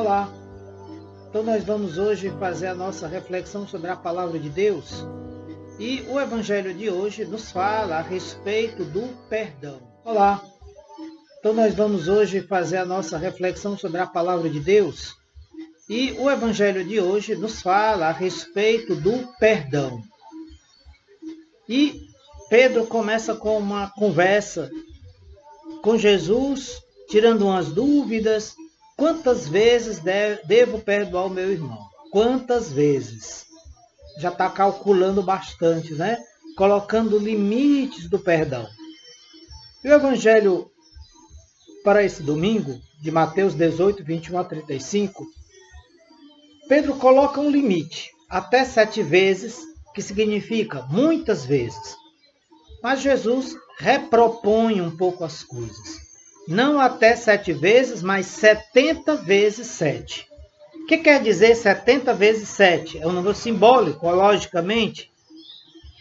Olá, então nós vamos hoje fazer a nossa reflexão sobre a Palavra de Deus e o Evangelho de hoje nos fala a respeito do perdão. Olá, então nós vamos hoje fazer a nossa reflexão sobre a Palavra de Deus e o Evangelho de hoje nos fala a respeito do perdão. E Pedro começa com uma conversa com Jesus, tirando umas dúvidas. Quantas vezes devo perdoar o meu irmão? Quantas vezes? Já está calculando bastante, né? Colocando limites do perdão. E o Evangelho para esse domingo, de Mateus 18, 21 a 35, Pedro coloca um limite, até 7 vezes, que significa muitas vezes. Mas Jesus repropõe um pouco as coisas. Não até 7 vezes, mas 70 vezes 7. O que quer dizer 70 vezes 7? É um número simbólico, logicamente.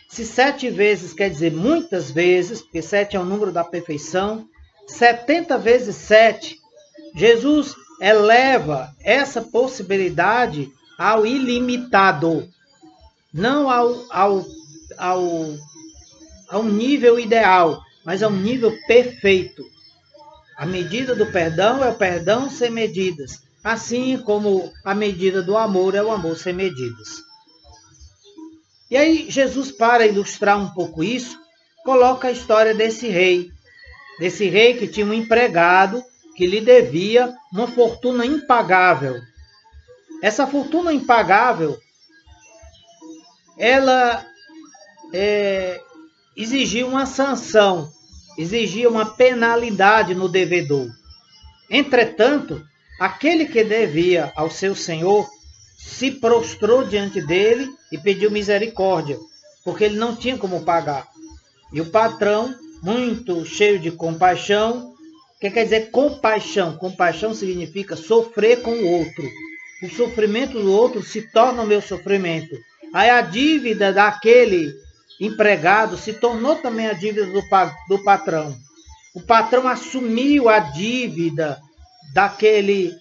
Se 7 vezes quer dizer muitas vezes, porque 7 é o número da perfeição, 70 vezes 7, Jesus eleva essa possibilidade ao ilimitado, não ao nível ideal, mas ao nível perfeito. A medida do perdão é o perdão sem medidas, assim como a medida do amor é o amor sem medidas. E aí Jesus, para ilustrar um pouco isso, coloca a história desse rei que tinha um empregado que lhe devia uma fortuna impagável. Essa fortuna impagável, ela exigia uma sanção, exigia uma penalidade no devedor. Entretanto, aquele que devia ao seu senhor se prostrou diante dele e pediu misericórdia, porque ele não tinha como pagar. E o patrão, muito cheio de compaixão, o que quer dizer compaixão? Compaixão significa sofrer com o outro. O sofrimento do outro se torna o meu sofrimento. Aí a dívida daquele empregado se tornou também a dívida do patrão. O patrão assumiu a dívida daquele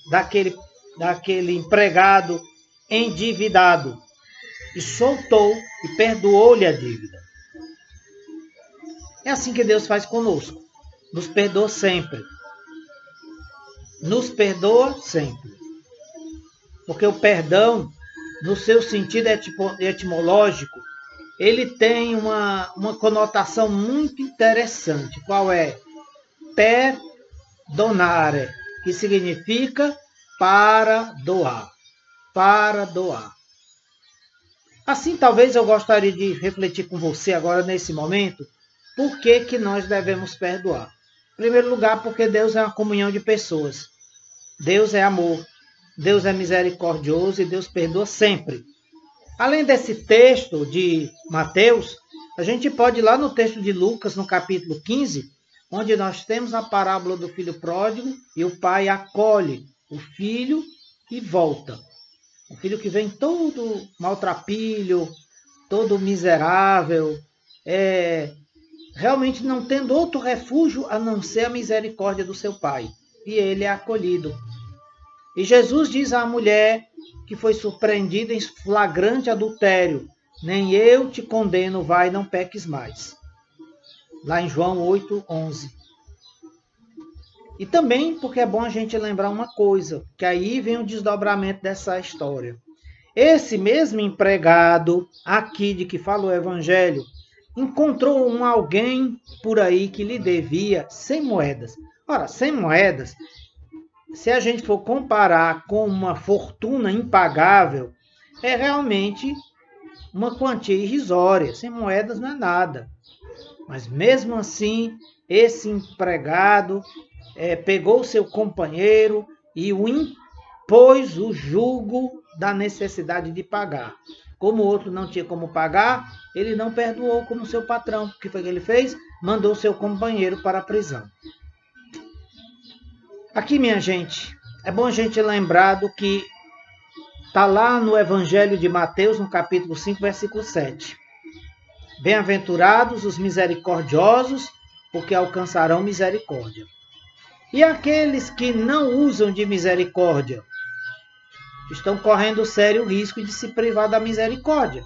empregado endividado e soltou e perdoou-lhe a dívida. É assim que Deus faz conosco. Nos perdoa sempre. Nos perdoa sempre. Porque o perdão, no seu sentido etimológico, ele tem uma conotação muito interessante. Qual é? Perdonare, que significa para doar. Para doar. Assim, talvez eu gostaria de refletir com você agora, nesse momento, por que nós devemos perdoar. Em primeiro lugar, porque Deus é uma comunhão de pessoas. Deus é amor. Deus é misericordioso e Deus perdoa sempre. Além desse texto de Mateus, a gente pode ir lá no texto de Lucas, no capítulo 15, onde nós temos a parábola do filho pródigo e o pai acolhe o filho e volta. O filho que vem todo maltrapilho, todo miserável, realmente não tendo outro refúgio a não ser a misericórdia do seu pai. E ele é acolhido. E Jesus diz à mulher que foi surpreendida em flagrante adultério: nem eu te condeno, vai, não peques mais. Lá em João 8:11. E também porque é bom a gente lembrar uma coisa, que aí vem o desdobramento dessa história. Esse mesmo empregado aqui de que fala o Evangelho, encontrou alguém por aí que lhe devia 100 moedas. Ora, 100 moedas, se a gente for comparar com uma fortuna impagável, é realmente uma quantia irrisória. 100 moedas não é nada. Mas mesmo assim, esse empregado pegou seu companheiro e o impôs o jugo da necessidade de pagar. Como o outro não tinha como pagar, ele não perdoou como seu patrão. O que foi que ele fez? Mandou seu companheiro para a prisão. Aqui, minha gente, é bom a gente lembrar do que está lá no Evangelho de Mateus, no capítulo 5, versículo 7. Bem-aventurados os misericordiosos, porque alcançarão misericórdia. E aqueles que não usam de misericórdia, estão correndo sério risco de se privar da misericórdia.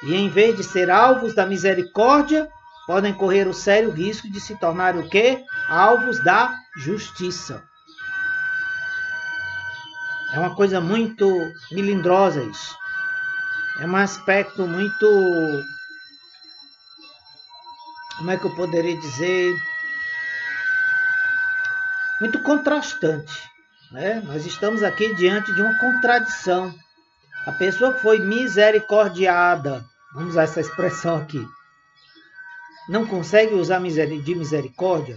E em vez de ser alvos da misericórdia, podem correr o sério risco de se tornar o quê? Alvos da justiça. É uma coisa muito melindrosa isso. É um aspecto muito, como é que eu poderia dizer, muito contrastante, né? Nós estamos aqui diante de uma contradição. A pessoa que foi misericordiada, vamos usar essa expressão aqui, não consegue usar de misericórdia.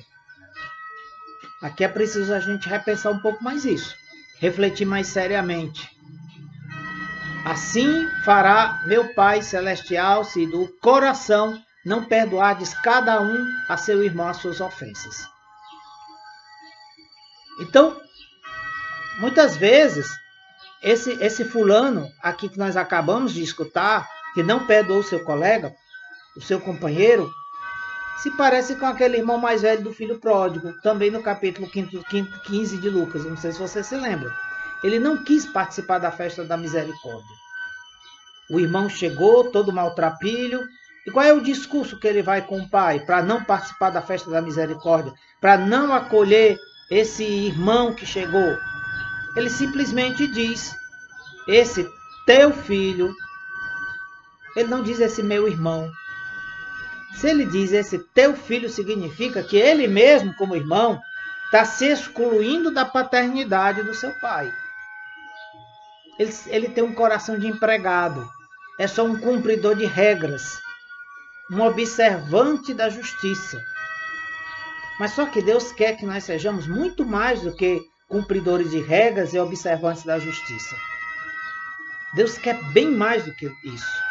Aqui é preciso a gente repensar um pouco mais isso, refletir mais seriamente. Assim fará meu Pai Celestial se do coração não perdoardes cada um a seu irmão as suas ofensas. Então, muitas vezes, esse fulano aqui que nós acabamos de escutar, que não perdoou o seu colega, o seu companheiro, se parece com aquele irmão mais velho do filho pródigo, também no capítulo 15 de Lucas, não sei se você se lembra. Ele não quis participar da festa da misericórdia. O irmão chegou, todo maltrapilho, e qual é o discurso que ele vai com o pai para não participar da festa da misericórdia, para não acolher esse irmão que chegou? Ele simplesmente diz, esse teu filho, ele não diz esse meu irmão. Se ele diz esse teu filho, significa que ele mesmo, como irmão, está se excluindo da paternidade do seu pai. Ele tem um coração de empregado, é só um cumpridor de regras, um observante da justiça. Mas só que Deus quer que nós sejamos muito mais do que cumpridores de regras e observantes da justiça. Deus quer bem mais do que isso.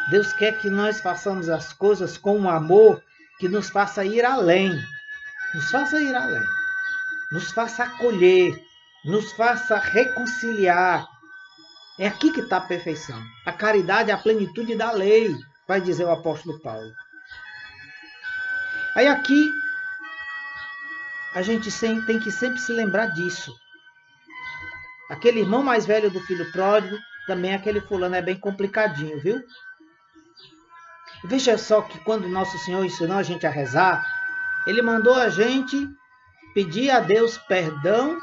Deus quer que nós façamos as coisas com um amor que nos faça ir além. Nos faça ir além. Nos faça acolher. Nos faça reconciliar. É aqui que está a perfeição. A caridade é a plenitude da lei, vai dizer o apóstolo Paulo. Aí aqui, a gente tem que sempre se lembrar disso. Aquele irmão mais velho do filho pródigo, também aquele fulano é bem complicadinho, viu? Veja só que quando nosso Senhor ensinou a gente a rezar, Ele mandou a gente pedir a Deus perdão,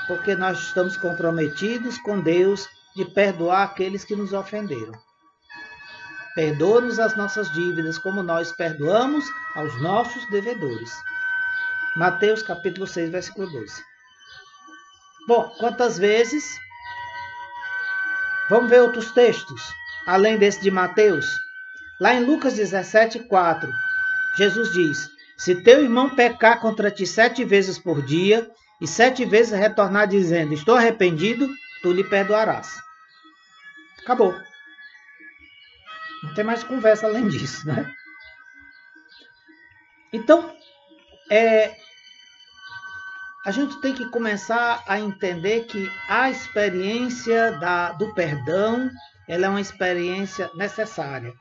porque nós estamos comprometidos com Deus de perdoar aqueles que nos ofenderam. Perdoa-nos as nossas dívidas, como nós perdoamos aos nossos devedores. Mateus capítulo 6, versículo 12. Bom, quantas vezes? Vamos ver outros textos, além desse de Mateus. Lá em Lucas 17, 4, Jesus diz, se teu irmão pecar contra ti 7 vezes por dia, e 7 vezes retornar dizendo, estou arrependido, tu lhe perdoarás. Acabou. Não tem mais conversa além disso, né? Então, a gente tem que começar a entender que a experiência do perdão, ela é uma experiência necessária.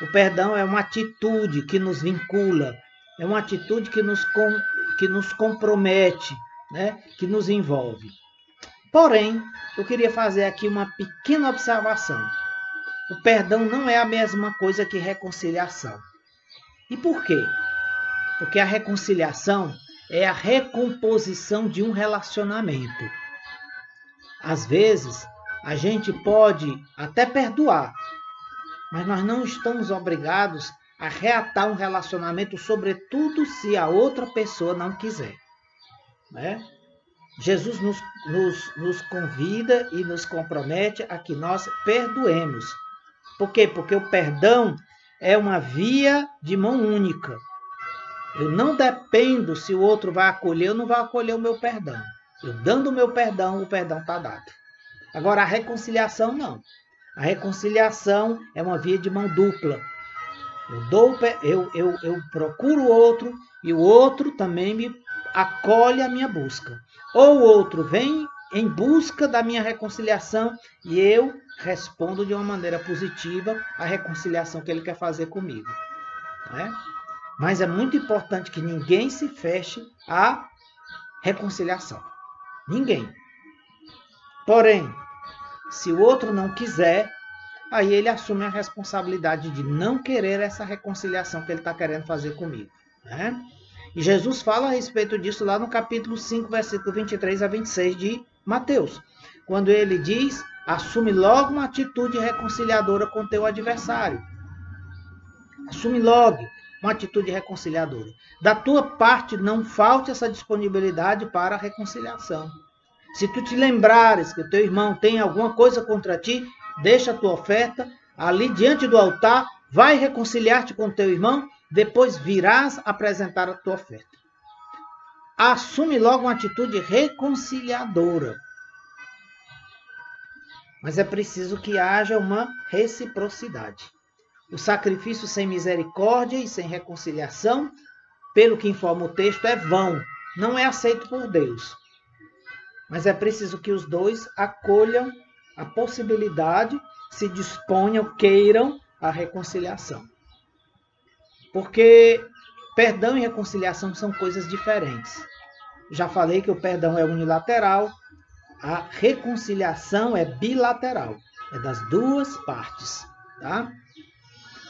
O perdão é uma atitude que nos vincula, é uma atitude que nos compromete, né? Que nos envolve. Porém, eu queria fazer aqui uma pequena observação. O perdão não é a mesma coisa que reconciliação. E por quê? Porque a reconciliação é a recomposição de um relacionamento. Às vezes, a gente pode até perdoar, mas nós não estamos obrigados a reatar um relacionamento, sobretudo se a outra pessoa não quiser. Né? Jesus nos convida e nos compromete a que nós perdoemos. Por quê? Porque o perdão é uma via de mão única. Eu não dependo se o outro vai acolher ou não vai acolher o meu perdão. Eu dando o meu perdão, o perdão está dado. Agora, a reconciliação não. A reconciliação é uma via de mão dupla. Eu procuro o outro e o outro também me acolhe a minha busca. Ou o outro vem em busca da minha reconciliação e eu respondo de uma maneira positiva a reconciliação que ele quer fazer comigo. Né? Mas é muito importante que ninguém se feche à reconciliação. Ninguém. Porém, Se o outro não quiser, aí ele assume a responsabilidade de não querer essa reconciliação que ele está querendo fazer comigo, né? E Jesus fala a respeito disso lá no capítulo 5, versículo 23 a 26 de Mateus, quando ele diz: assume logo uma atitude reconciliadora com teu adversário. Assume logo uma atitude reconciliadora. Da tua parte, não falte essa disponibilidade para a reconciliação. Se tu te lembrares que teu irmão tem alguma coisa contra ti, deixa a tua oferta ali diante do altar, vai reconciliar-te com teu irmão, depois virás apresentar a tua oferta. Assume logo uma atitude reconciliadora. Mas é preciso que haja uma reciprocidade. O sacrifício sem misericórdia e sem reconciliação, pelo que informa o texto, é vão, não é aceito por Deus. Mas é preciso que os dois acolham a possibilidade, se disponham, queiram a reconciliação. Porque perdão e reconciliação são coisas diferentes. Já falei que o perdão é unilateral, a reconciliação é bilateral, é das duas partes, tá?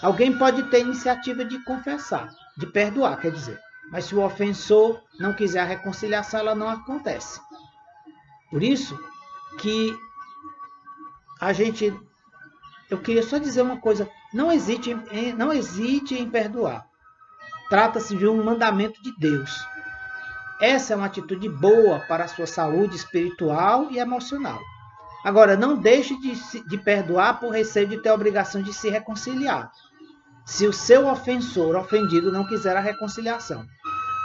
Alguém pode ter iniciativa de confessar, de perdoar, quer dizer. Mas se o ofensor não quiser a reconciliação, ela não acontece. Por isso que eu queria só dizer uma coisa, não hesite em perdoar. Trata-se de um mandamento de Deus. Essa é uma atitude boa para a sua saúde espiritual e emocional. Agora, não deixe de perdoar por receio de ter a obrigação de se reconciliar. Se o seu ofendido, não quiser a reconciliação.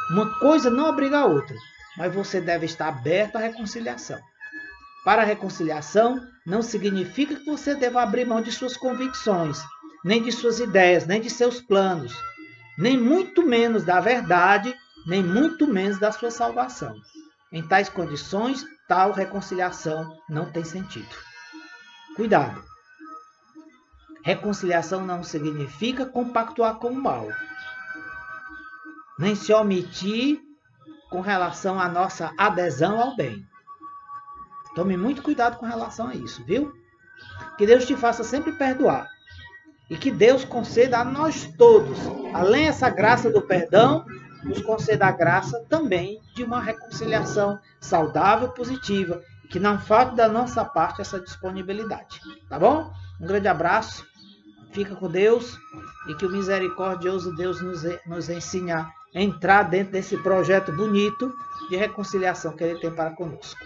Uma coisa não obriga a outra, mas você deve estar aberto à reconciliação. Para a reconciliação, não significa que você deva abrir mão de suas convicções, nem de suas ideias, nem de seus planos, nem muito menos da verdade, nem muito menos da sua salvação. Em tais condições, tal reconciliação não tem sentido. Cuidado! Reconciliação não significa compactuar com o mal, nem se omitir com relação à nossa adesão ao bem. Tome muito cuidado com relação a isso, viu? Que Deus te faça sempre perdoar. E que Deus conceda a nós todos, além dessa graça do perdão, nos conceda a graça também de uma reconciliação saudável, positiva, e que não falte da nossa parte essa disponibilidade. Tá bom? Um grande abraço, fica com Deus e que o misericordioso Deus nos ensine a entrar dentro desse projeto bonito de reconciliação que Ele tem para conosco.